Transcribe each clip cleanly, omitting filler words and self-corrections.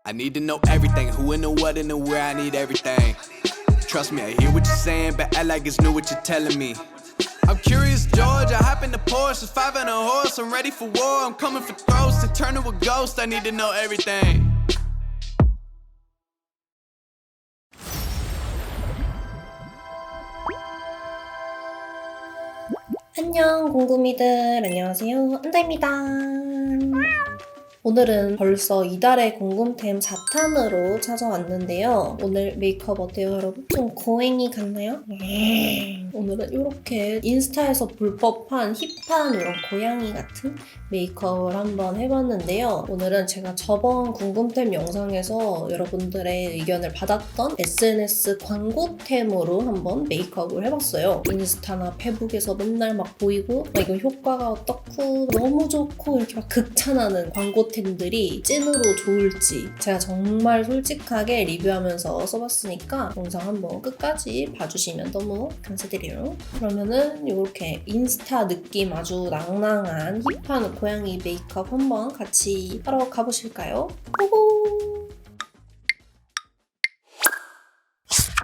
I need to know everything, who and the what and the where, I need everything. Trust me, I hear what you're saying, but act like it's new what you're telling me. I'm curious, George, I hop in the Porsche, it's 5 and a horse, I'm ready for war, I'm coming for throats, to turn to a ghost, I need to know everything. 안녕 궁금이들, 안녕하세요, 안다입니다. 오늘은 벌써 이달의 궁금템 4탄으로 찾아왔는데요. 오늘 메이크업 어때요, 여러분? 좀 고행이 같나요? 오늘은 이렇게 인스타에서 볼 법한 힙한 이런 고양이 같은 메이크업을 한번 해봤는데요. 오늘은 제가 저번 궁금템 영상에서 여러분들의 의견을 받았던 SNS 광고템으로 한번 메이크업을 해봤어요. 인스타나 페북에서 맨날 막 보이고 이거 효과가 어떻고 너무 좋고 이렇게 막 극찬하는 광고템들이 찐으로 좋을지 제가 정말 솔직하게 리뷰하면서 써봤으니까 영상 한번 끝까지 봐주시면 너무 감사드려요. 그러면은 이렇게 인스타 느낌 아주 낭낭한 힙한 고양이 메이크업 한번 같이 하러 가보실까요? 호호!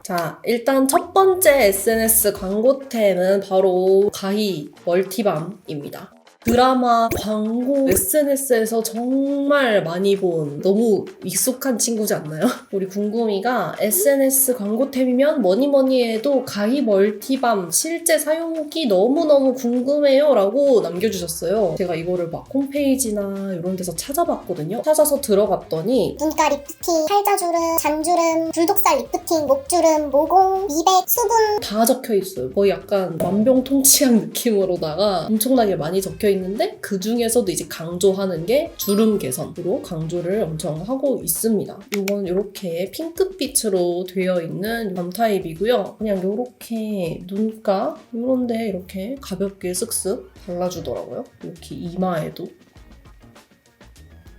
자, 일단 첫 번째 SNS 광고템은 바로 가히 멀티밤입니다. 드라마, 광고, SNS에서 정말 많이 본 너무 익숙한 친구지 않나요? 우리 궁금이가 SNS 광고템이면 뭐니 해도 가히 멀티밤 실제 사용 후기 너무너무 궁금해요 라고 남겨주셨어요. 제가 이거를 막 홈페이지나 이런 데서 찾아봤거든요. 찾아서 들어갔더니 눈가 리프팅, 팔자주름, 잔주름, 불독살 리프팅, 목주름, 모공, 미백, 수분 다 적혀있어요. 거의 약간 만병통치약 느낌으로다가 엄청나게 많이 적혀있는데 그 중에서도 이제 강조하는 게 주름 개선으로 강조를 엄청 하고 있습니다. 이건 이렇게 핑크빛으로 되어 있는 밤 타입이고요. 그냥 이렇게 눈가 이런 데 이렇게 가볍게 쓱쓱 발라주더라고요. 이렇게 이마에도.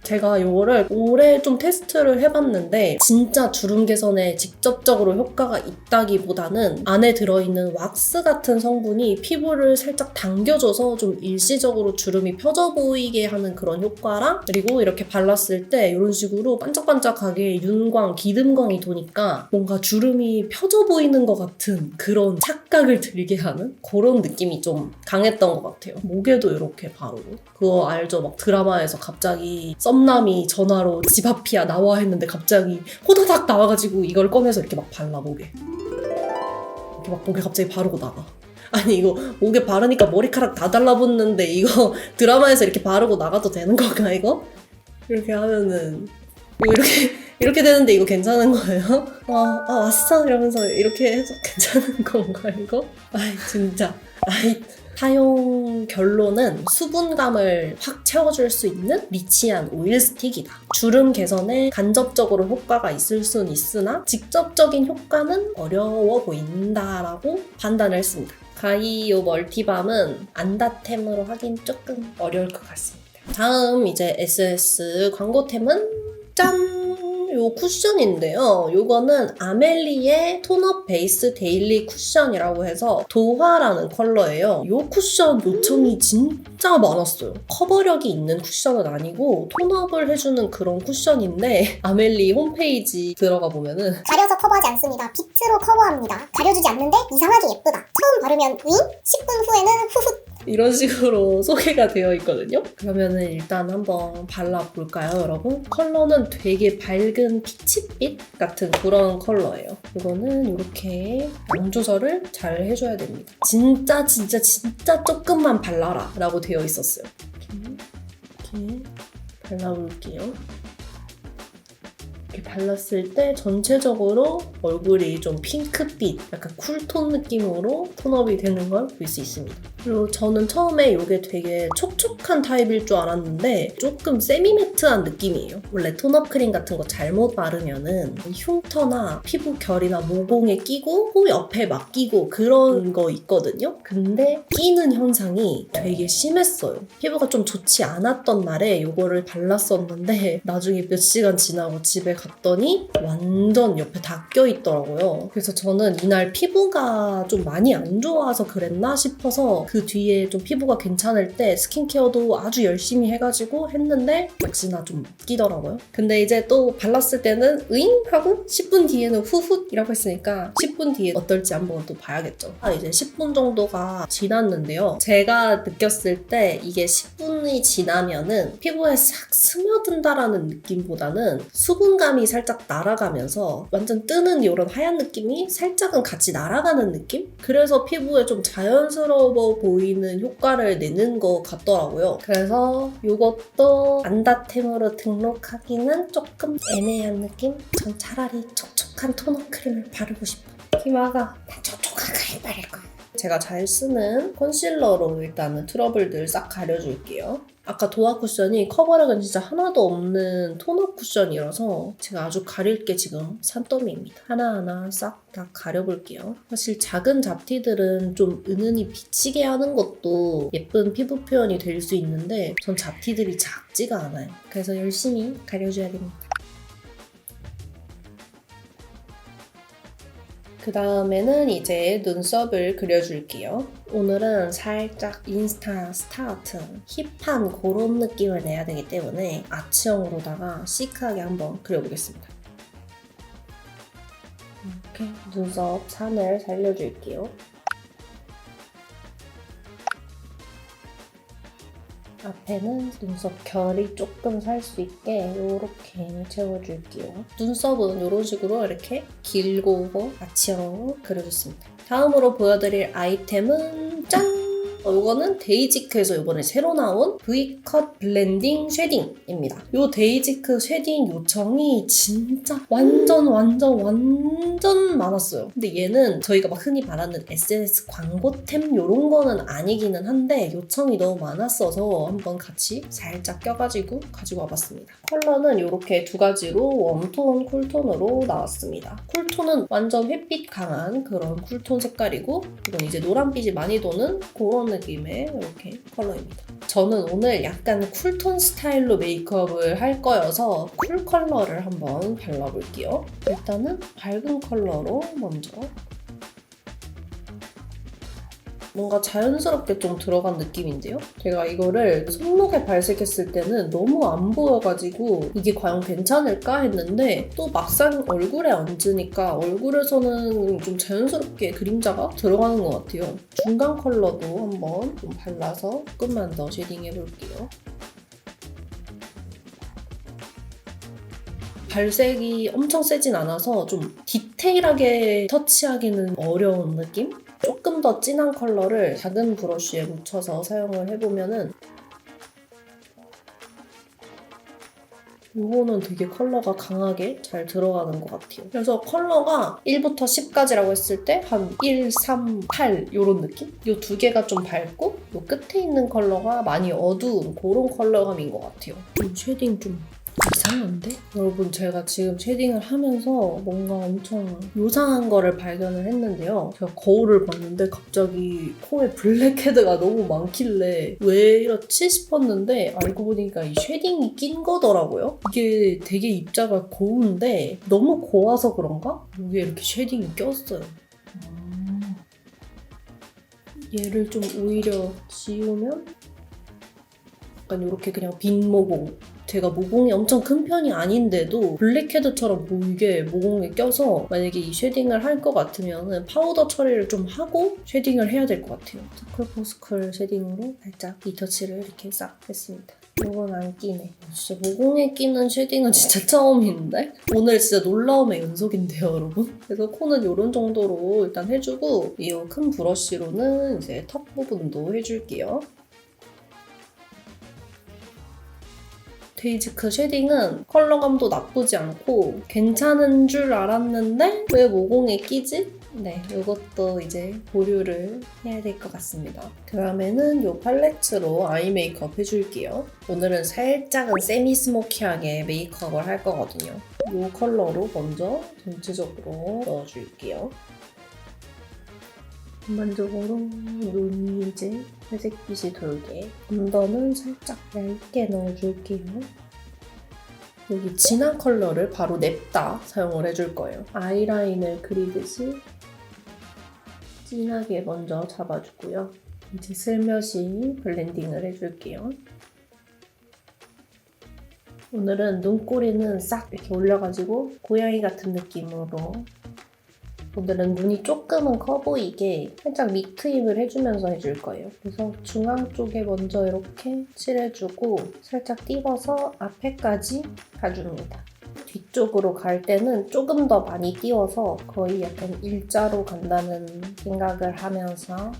제가 이거를 올해 좀 테스트를 해봤는데 진짜 주름 개선에 직접적으로 효과가 있다기보다는 안에 들어있는 왁스 같은 성분이 피부를 살짝 당겨줘서 좀 일시적으로 주름이 펴져 보이게 하는 그런 효과랑 그리고 이렇게 발랐을 때 이런 식으로 반짝반짝하게 윤광, 기름광이 도니까 뭔가 주름이 펴져 보이는 것 같은 그런 착각을 들게 하는 그런 느낌이 좀 강했던 것 같아요. 목에도 이렇게 바르고 그거 알죠? 막 드라마에서 갑자기 썸남이 전화로 집 앞이야 나와 했는데 갑자기 호다닥 나와가지고 이걸 꺼내서 이렇게 막 발라 목에 이렇게 막 목에 갑자기 바르고 나가. 아니 이거 목에 바르니까 머리카락 다 달라붙는데 이거 드라마에서 이렇게 바르고 나가도 되는 건가 이거? 이렇게 하면은 이렇게 되는데 이거 괜찮은 거예요? 왔어 이러면서 이렇게 해도 괜찮은 건가 이거? 아이 진짜 사용 결론은 수분감을 확 채워줄 수 있는 리치한 오일 스틱이다. 주름 개선에 간접적으로 효과가 있을 수는 있으나 직접적인 효과는 어려워 보인다라고 판단을 했습니다. 가히 이 멀티밤은 안다템으로 하긴 조금 어려울 것 같습니다. 다음 이제 SNS 광고템은 짠! 요 쿠션인데요. 요거는 아멜리의 톤업 베이스 데일리 쿠션이라고 해서 도화라는 컬러예요. 요 쿠션 요청이 진짜 많았어요. 커버력이 있는 쿠션은 아니고 톤업을 해주는 그런 쿠션인데 아멜리 홈페이지 들어가 보면은 가려서 커버하지 않습니다. 비트로 커버합니다. 가려주지 않는데 이상하게 예쁘다. 처음 바르면 윙, 10분 후에는 후훗. 이런 식으로 소개가 되어 있거든요. 그러면은 일단 한번 발라볼까요, 여러분? 컬러는 되게 밝은 피치빛 같은 그런 컬러예요. 이거는 이렇게 양 조절을 잘 해줘야 됩니다. 진짜 조금만 발라라 라고 되어 있었어요. 이렇게 발라볼게요. 이렇게 발랐을 때 전체적으로 얼굴이 좀 핑크빛, 약간 쿨톤 느낌으로 톤업이 되는 걸 볼 수 있습니다. 그리고 저는 처음에 이게 되게 촉촉한 타입일 줄 알았는데 조금 세미매트한 느낌이에요. 원래 톤업 크림 같은 거 잘못 바르면은 흉터나 피부 결이나 모공에 끼고 코 옆에 막 끼고 그런 거 있거든요. 근데 끼는 현상이 되게 심했어요. 피부가 좀 좋지 않았던 날에 이거를 발랐었는데 나중에 몇 시간 지나고 집에 갔더니 완전 옆에 다 껴있더라고요. 그래서 저는 이날 피부가 좀 많이 안 좋아서 그랬나 싶어서 그 뒤에 좀 피부가 괜찮을 때 스킨케어도 아주 열심히 해가지고 했는데 역시나 좀 끼더라고요. 근데 이제 또 발랐을 때는 으잉 하고 10분 뒤에는 후훗이라고 했으니까 10분 뒤에 어떨지 한번 또 봐야겠죠. 이제 10분 정도가 지났는데요. 제가 느꼈을 때 이게 10분이 지나면은 피부에 싹 스며든다라는 느낌보다는 수분감이 살짝 날아가면서 완전 뜨는 이런 하얀 느낌이 살짝은 같이 날아가는 느낌? 그래서 피부에 좀 자연스러워 보이는 효과를 내는 것 같더라고요. 그래서 이것도 안다템으로 등록하기는 조금 애매한 느낌? 전 차라리 촉촉한 토너 크림을 바르고 싶어요. 키마가 촉촉한 크림 바를 거예요. 제가 잘 쓰는 컨실러로 일단은 트러블들 싹 가려줄게요. 아까 도화 쿠션이 커버력은 진짜 하나도 없는 토너 쿠션이라서 제가 아주 가릴 게 지금 산더미입니다. 하나하나 싹 다 가려볼게요. 사실 작은 잡티들은 좀 은은히 비치게 하는 것도 예쁜 피부 표현이 될 수 있는데 전 잡티들이 작지가 않아요. 그래서 열심히 가려줘야 됩니다. 그 다음에는 이제 눈썹을 그려줄게요. 오늘은 살짝 인스타 스타트 힙한 그런 느낌을 내야 되기 때문에 아치형으로다가 시크하게 한번 그려보겠습니다. 이렇게 눈썹 산을 살려줄게요. 앞에는 눈썹 결이 조금 살 수 있게 이렇게 채워줄게요. 눈썹은 이런 식으로 이렇게 길고 아치형으로 그려줬습니다. 다음으로 보여드릴 아이템은 짠! 이거는 데이지크에서 이번에 새로 나온 Vcut 블렌딩 쉐딩입니다. 이 데이지크 쉐딩 요청이 진짜 완전 많았어요. 근데 얘는 저희가 막 흔히 말하는 SNS 광고템 이런 거는 아니기는 한데 요청이 너무 많았어서 한번 같이 살짝 껴가지고 가지고 와봤습니다. 컬러는 이렇게 두 가지로 웜톤, 쿨톤으로 나왔습니다. 쿨톤은 완전 햇빛 강한 그런 쿨톤 색깔이고 이건 이제 노란빛이 많이 도는 그런 느낌의 이렇게 컬러입니다. 저는 오늘 약간 쿨톤 스타일로 메이크업을 할 거여서 쿨 컬러를 한번 발라볼게요. 일단은 밝은 컬러로 먼저 뭔가 자연스럽게 좀 들어간 느낌인데요? 제가 이거를 손목에 발색했을 때는 너무 안 보여가지고 이게 과연 괜찮을까 했는데 또 막상 얼굴에 얹으니까 얼굴에서는 좀 자연스럽게 그림자가 들어가는 것 같아요. 중간 컬러도 한번 좀 발라서 조금만 더 쉐딩해볼게요. 발색이 엄청 세진 않아서 좀 디테일하게 터치하기는 어려운 느낌? 조금 더 진한 컬러를 작은 브러쉬에 묻혀서 사용을 해보면은 이거는 되게 컬러가 강하게 잘 들어가는 것 같아요. 그래서 컬러가 1부터 10까지라고 했을 때 한 1, 3, 8 이런 느낌? 이 두 개가 좀 밝고 이 끝에 있는 컬러가 많이 어두운 그런 컬러감인 것 같아요. 쉐딩 좀 이상한데? 여러분 제가 지금 쉐딩을 하면서 뭔가 엄청 요상한 거를 발견을 했는데요. 제가 거울을 봤는데 갑자기 코에 블랙헤드가 너무 많길래 왜 이렇지 싶었는데 알고 보니까 이 쉐딩이 낀 거더라고요. 이게 되게 입자가 고운데 너무 고와서 그런가? 여기에 이렇게 쉐딩이 꼈어요. 얘를 좀 오히려 지우면 약간 이렇게 그냥 빈 모공, 제가 모공이 엄청 큰 편이 아닌데도 블랙헤드처럼 보이게 모공에 껴서 만약에 이 쉐딩을 할 것 같으면 파우더 처리를 좀 하고 쉐딩을 해야 될 것 같아요. 스쿨포스쿨 쉐딩으로 살짝 리터치를 이렇게 싹 했습니다. 이건 안 끼네. 진짜 모공에 끼는 쉐딩은 진짜 처음인데? 오늘 진짜 놀라움의 연속인데요, 여러분? 그래서 코는 이런 정도로 일단 해주고 이 큰 브러쉬로는 이제 턱 부분도 해줄게요. 데이지크 쉐딩은 컬러감도 나쁘지 않고 괜찮은 줄 알았는데 왜 모공에 끼지? 네, 이것도 이제 보류를 해야 될 것 같습니다. 그다음에는 이 팔레트로 아이 메이크업 해줄게요. 오늘은 살짝은 세미 스모키하게 메이크업을 할 거거든요. 이 컬러로 먼저 전체적으로 넣어줄게요. 전반적으로 눈이 이제 회색빛이 돌게 언더는 살짝 얇게 넣어줄게요. 여기 진한 컬러를 바로 냅다 사용을 해줄 거예요. 아이라인을 그리듯이 진하게 먼저 잡아주고요. 이제 슬며시 블렌딩을 해줄게요. 오늘은 눈꼬리는 싹 이렇게 올려가지고 고양이 같은 느낌으로, 오늘은 눈이 조금은 커 보이게 살짝 밑트임을 해주면서 해줄 거예요. 그래서 중앙 쪽에 먼저 이렇게 칠해주고 살짝 띄워서 앞에까지 가줍니다. 뒤쪽으로 갈 때는 조금 더 많이 띄워서 거의 약간 일자로 간다는 생각을 하면서,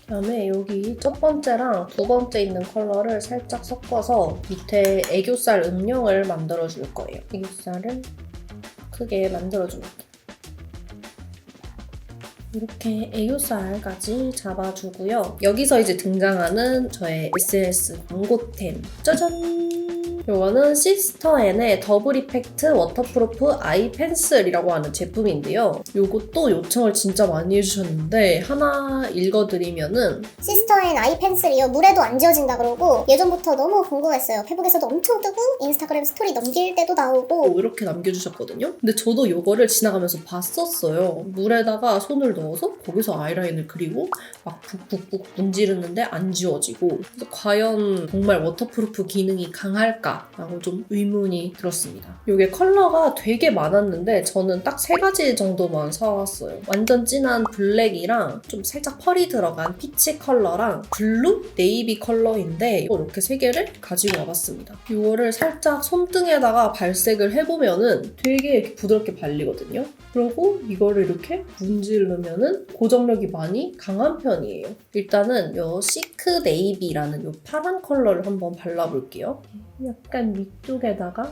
그다음에 여기 첫 번째랑 두 번째 있는 컬러를 살짝 섞어서 밑에 애교살 음영을 만들어줄 거예요. 애교살을 크게 만들어줍니다. 이렇게 애교살까지 잡아주고요. 여기서 이제 등장하는 저의 SNS 광고템, 짜잔! 이거는 시스터앤의 더블 이펙트 워터프루프 아이 펜슬이라고 하는 제품인데요. 이것도 요청을 진짜 많이 해주셨는데 하나 읽어드리면은, 시스터앤 아이 펜슬이요. 물에도 안 지워진다 그러고 예전부터 너무 궁금했어요. 페북에서도 엄청 뜨고 인스타그램 스토리 넘길 때도 나오고 이렇게 남겨주셨거든요. 근데 저도 이거를 지나가면서 봤었어요. 물에다가 손을 넣어서 거기서 아이라인을 그리고 막 북북북 문지르는데 안 지워지고, 그래서 과연 정말 워터프루프 기능이 강할까? 라고 좀 의문이 들었습니다. 이게 컬러가 되게 많았는데 저는 딱 3가지 정도만 사왔어요. 완전 진한 블랙이랑 좀 살짝 펄이 들어간 피치 컬러랑 블루, 네이비 컬러인데 이렇게 3개를 가지고 와봤습니다. 이거를 살짝 손등에다가 발색을 해보면은 되게 이렇게 부드럽게 발리거든요. 그리고 이거를 이렇게 문지르면은 고정력이 많이 강한 편이에요. 일단은 이 시크 네이비라는 이 파란 컬러를 한번 발라볼게요. 약간 위쪽에다가,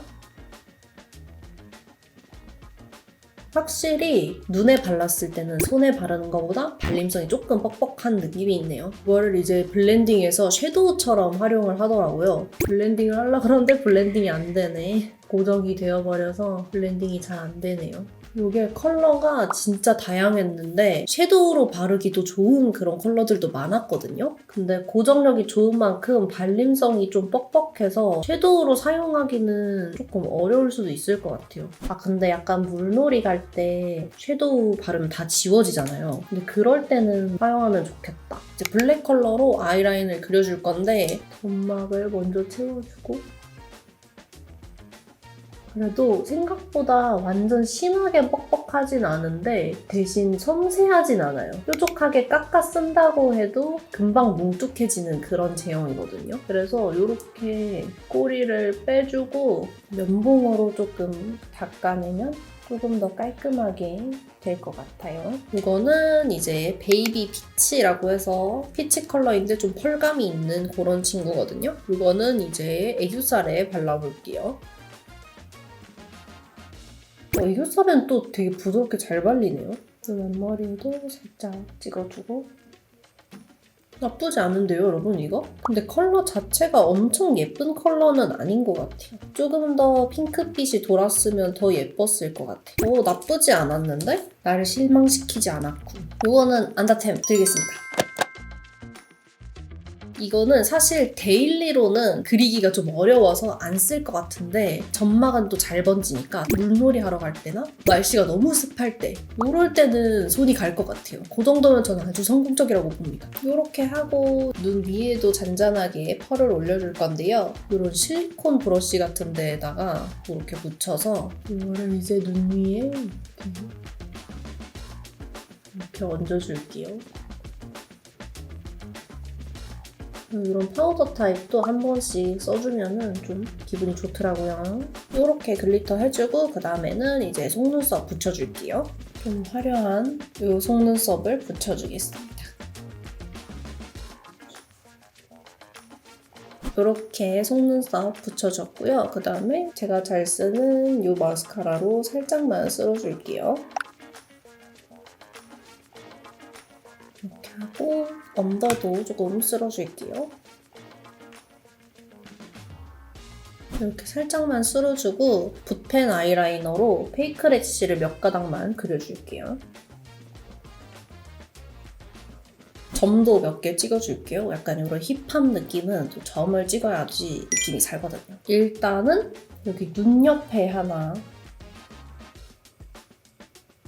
확실히 눈에 발랐을 때는 손에 바르는 것보다 발림성이 조금 뻑뻑한 느낌이 있네요. 이거를 이제 블렌딩해서 섀도우처럼 활용을 하더라고요. 블렌딩을 하려고 그러는데 블렌딩이 안 되네. 고정이 되어버려서 블렌딩이 잘 안 되네요. 이게 컬러가 진짜 다양했는데 섀도우로 바르기도 좋은 그런 컬러들도 많았거든요. 근데 고정력이 좋은 만큼 발림성이 좀 뻑뻑해서 섀도우로 사용하기는 조금 어려울 수도 있을 것 같아요. 근데 약간 물놀이 갈 때 섀도우 바르면 다 지워지잖아요. 근데 그럴 때는 사용하면 좋겠다. 이제 블랙 컬러로 아이라인을 그려줄 건데 점막을 먼저 채워주고, 그래도 생각보다 완전 심하게 뻑뻑하진 않은데 대신 섬세하진 않아요. 뾰족하게 깎아 쓴다고 해도 금방 뭉툭해지는 그런 제형이거든요. 그래서 이렇게 꼬리를 빼주고 면봉으로 조금 닦아내면 조금 더 깔끔하게 될 것 같아요. 이거는 이제 베이비 피치라고 해서 피치 컬러인데 좀 펄감이 있는 그런 친구거든요. 이거는 이제 애교살에 발라볼게요. 애교살은 또 되게 부드럽게 잘 발리네요. 앞머리도 살짝 찍어주고. 나쁘지 않은데요, 여러분, 이거? 근데 컬러 자체가 엄청 예쁜 컬러는 아닌 것 같아요. 조금 더 핑크빛이 돌았으면 더 예뻤을 것 같아요. 나쁘지 않았는데? 나를 실망시키지 않았군. 이거는 안다템 드리겠습니다. 이거는 사실 데일리로는 그리기가 좀 어려워서 안 쓸 것 같은데 점막은 또 잘 번지니까 물놀이 하러 갈 때나 날씨가 너무 습할 때 이럴 때는 손이 갈 것 같아요. 그 정도면 저는 아주 성공적이라고 봅니다. 이렇게 하고 눈 위에도 잔잔하게 펄을 올려줄 건데요. 이런 실리콘 브러쉬 같은 데에다가 이렇게 묻혀서 이거를 이제 눈 위에 이렇게 얹어줄게요. 이런 파우더 타입도 한 번씩 써주면은 좀 기분이 좋더라고요. 이렇게 글리터 해주고 그 다음에는 이제 속눈썹 붙여줄게요. 좀 화려한 이 속눈썹을 붙여주겠습니다. 이렇게 속눈썹 붙여줬고요. 그 다음에 제가 잘 쓰는 이 마스카라로 살짝만 쓸어줄게요. 이렇게 하고 언더도 조금 쓸어줄게요. 이렇게 살짝만 쓸어주고 붓펜 아이라이너로 페이크 래쉬를 몇 가닥만 그려줄게요. 점도 몇 개 찍어줄게요. 약간 이런 힙한 느낌은 또 점을 찍어야지 느낌이 살거든요. 일단은 여기 눈 옆에 하나,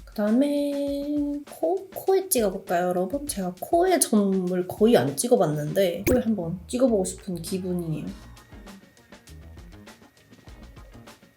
그 그다음에 코에 찍어볼까요, 여러분? 제가 코에 점을 거의 안 찍어봤는데 코에 한번 찍어보고 싶은 기분이에요.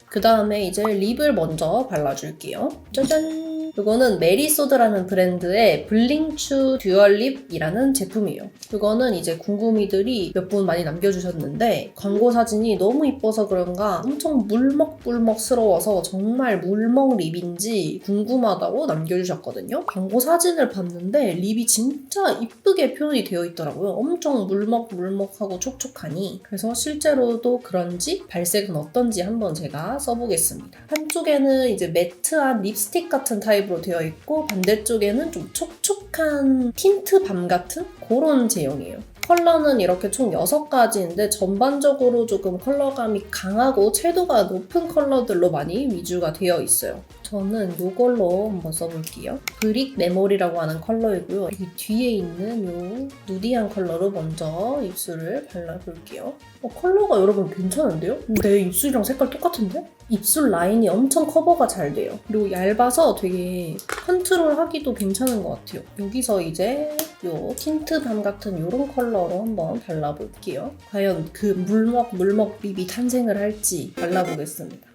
그 다음에 이제 립을 먼저 발라줄게요. 짜잔! 이거는 메리소드라는 브랜드의 블링추 듀얼 립이라는 제품이에요. 이거는 이제 궁금이들이 몇 분 많이 남겨주셨는데 광고 사진이 너무 이뻐서 그런가 엄청 물먹물먹스러워서 정말 물먹 립인지 궁금하다고 남겨주셨거든요. 광고 사진을 봤는데 립이 진짜 이쁘게 표현이 되어 있더라고요. 엄청 물먹물먹하고 촉촉하니. 그래서 실제로도 그런지 발색은 어떤지 한번 제가 써보겠습니다. 한쪽에는 이제 매트한 립스틱 같은 타입으로 되어 있고 반대쪽에는 좀 촉촉한 틴트 밤 같은 그런 제형이에요. 컬러는 이렇게 총 6가지인데 전반적으로 조금 컬러감이 강하고 채도가 높은 컬러들로 많이 위주가 되어 있어요. 저는 이걸로 한번 써볼게요. 브릭 메모리라고 하는 컬러이고요. 여기 뒤에 있는 이 누디한 컬러로 먼저 입술을 발라볼게요. 컬러가 여러분 괜찮은데요? 내 입술이랑 색깔 똑같은데? 입술 라인이 엄청 커버가 잘 돼요. 그리고 얇아서 되게 컨트롤하기도 괜찮은 것 같아요. 여기서 이제 이 틴트 밤 같은 이런 컬러로 한번 발라볼게요. 과연 그 물먹 립이 탄생을 할지 발라보겠습니다.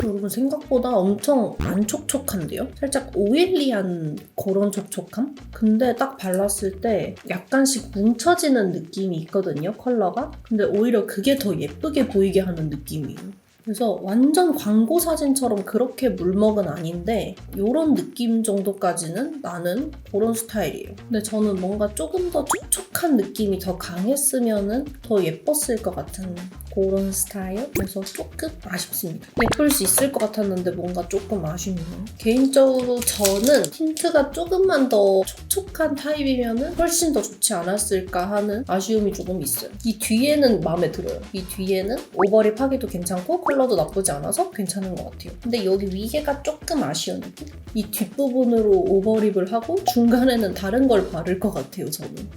여러분 생각보다 엄청 안 촉촉한데요? 살짝 오일리한 그런 촉촉함? 근데 딱 발랐을 때 약간씩 뭉쳐지는 느낌이 있거든요, 컬러가. 근데 오히려 그게 더 예쁘게 보이게 하는 느낌이에요. 그래서 완전 광고 사진처럼 그렇게 물먹은 아닌데 이런 느낌 정도까지는 나는 그런 스타일이에요. 근데 저는 뭔가 조금 더 촉촉한 느낌이 더 강했으면 더 예뻤을 것 같은 그런 스타일? 그래서 조금 아쉽습니다. 예쁠 수 있을 것 같았는데 뭔가 조금 아쉽네요. 개인적으로 저는 틴트가 조금만 더 촉촉한 타입이면 훨씬 더 좋지 않았을까 하는 아쉬움이 조금 있어요. 이 뒤에는 마음에 들어요. 이 뒤에는 오버립 하기도 괜찮고 컬러도 나쁘지 않아서 괜찮은 것 같아요. 근데 여기 위에가 조금 아쉬운 느낌? 이 뒷부분으로 오버립을 하고 중간에는 다른 걸 바를 것 같아요, 저는.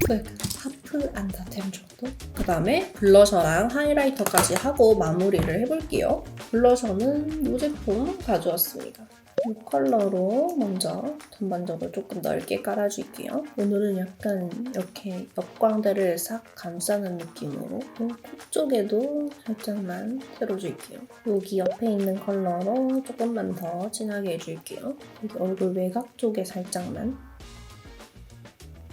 하프 안다템 정도? 그 다음에 블러셔랑 하이라이터까지 하고 마무리를 해볼게요. 블러셔는 이 제품 가져왔습니다. 이 컬러로 먼저 전반적으로 조금 넓게 깔아줄게요. 오늘은 약간 이렇게 역광대를 싹 감싸는 느낌으로 코 쪽에도 살짝만 채워줄게요. 여기 옆에 있는 컬러로 조금만 더 진하게 해줄게요. 여기 얼굴 외곽 쪽에 살짝만.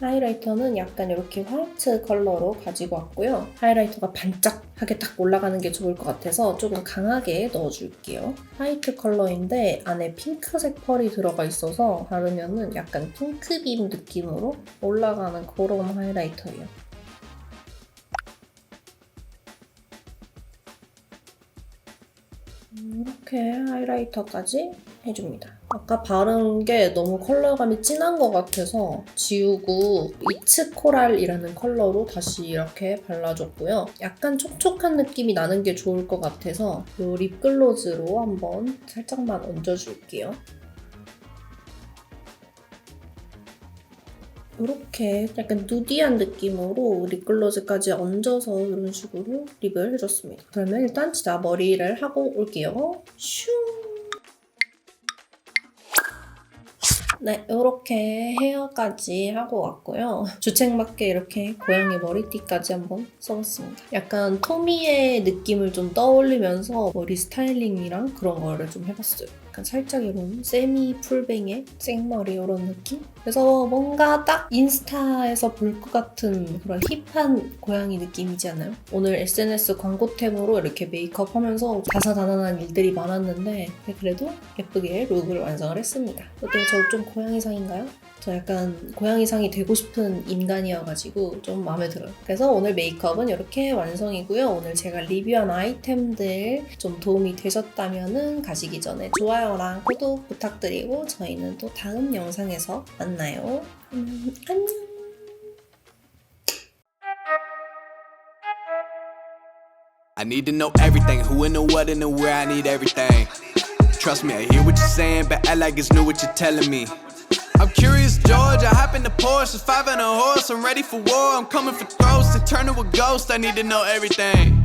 하이라이터는 약간 이렇게 화이트 컬러로 가지고 왔고요. 하이라이터가 반짝하게 딱 올라가는 게 좋을 것 같아서 조금 강하게 넣어줄게요. 화이트 컬러인데 안에 핑크색 펄이 들어가 있어서 바르면은 약간 핑크빔 느낌으로 올라가는 그런 하이라이터예요. 이렇게 하이라이터까지 해줍니다. 아까 바른 게 너무 컬러감이 진한 것 같아서 지우고 이츠 코랄이라는 컬러로 다시 이렇게 발라줬고요. 약간 촉촉한 느낌이 나는 게 좋을 것 같아서 이 립글로즈로 한번 살짝만 얹어줄게요. 이렇게 약간 누디한 느낌으로 립글로즈까지 얹어서 이런 식으로 립을 해줬습니다. 그러면 일단 진짜 머리를 하고 올게요. 슝! 네, 이렇게 헤어까지 하고 왔고요. 주책맞게 이렇게 고양이 머리띠까지 한번 써봤습니다. 약간 토미의 느낌을 좀 떠올리면서 머리 스타일링이랑 그런 거를 좀 해봤어요. 약간 살짝 이런 세미 풀뱅의 생머리 이런 느낌? 그래서 뭔가 딱 인스타에서 볼 것 같은 그런 힙한 고양이 느낌이지 않나요? 오늘 SNS 광고템으로 이렇게 메이크업 하면서 다사다난한 일들이 많았는데 그래도 예쁘게 룩을 완성을 했습니다. 어때요? 저 좀 고양이상인가요? 저 약간 고양이상이 되고 싶은 인간이어가지고 좀 마음에 들어요. 그래서 오늘 메이크업은 이렇게 완성이고요. 오늘 제가 리뷰한 아이템들 좀 도움이 되셨다면 가시기 전에 좋아요랑 구독 부탁드리고 저희는 또 다음 영상에서 만나요. 안녕. I need to know everything, who and the what and the where, I need everything. Trust me, I hear what you're saying, but act like it's new what you're telling me. I'm curious, George, I hop in the Porsche, 5 and a horse, I'm ready for war, I'm coming for throats, to turn to a ghost, I need to know everything.